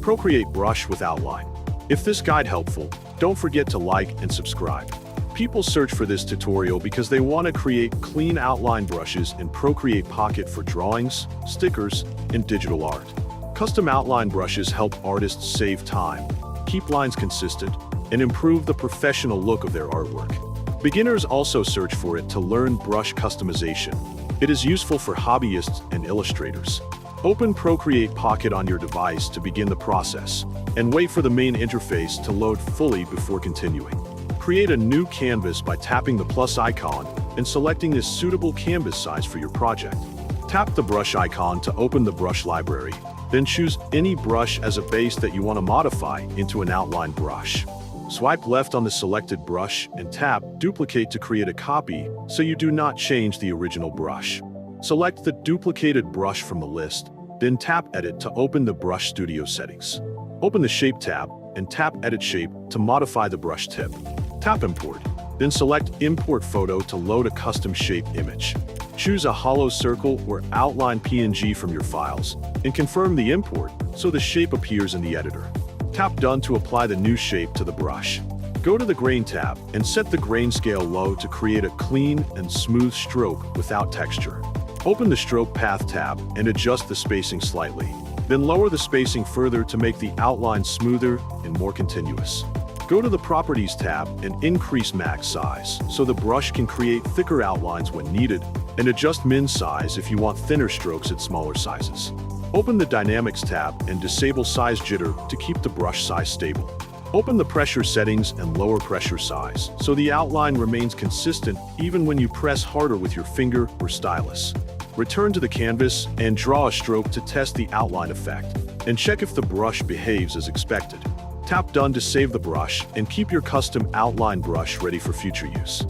Procreate Brush with Outline. If this guide helpful, don't forget to like and subscribe. People search for this tutorial because they want to create clean outline brushes in Procreate Pocket for drawings, stickers, and digital art. Custom outline brushes help artists save time, keep lines consistent, and improve the professional look of their artwork. Beginners also search for it to learn brush customization. It is useful for hobbyists and illustrators. Open Procreate Pocket on your device to begin the process, and wait for the main interface to load fully before continuing. Create a new canvas by tapping the plus icon and selecting this suitable canvas size for your project. Tap the brush icon to open the brush library, then choose any brush as a base that you want to modify into an outline brush. Swipe left on the selected brush and tap Duplicate to create a copy so you do not change the original brush. Select the duplicated brush from the list, then tap Edit to open the Brush Studio settings. Open the Shape tab and tap Edit Shape to modify the brush tip. Tap Import, then select Import Photo to load a custom shape image. Choose a hollow circle or outline PNG from your files, and confirm the import so the shape appears in the editor. Tap Done to apply the new shape to the brush. Go to the Grain tab and set the grain scale low to create a clean and smooth stroke without texture. Open the Stroke Path tab and adjust the spacing slightly. Then lower the spacing further to make the outline smoother and more continuous. Go to the Properties tab and increase max size so the brush can create thicker outlines when needed, and adjust min size if you want thinner strokes at smaller sizes. Open the Dynamics tab and disable size jitter to keep the brush size stable. Open the pressure settings and lower pressure size so the outline remains consistent even when you press harder with your finger or stylus. Return to the canvas and draw a stroke to test the outline effect, and check if the brush behaves as expected. Tap Done to save the brush and keep your custom outline brush ready for future use.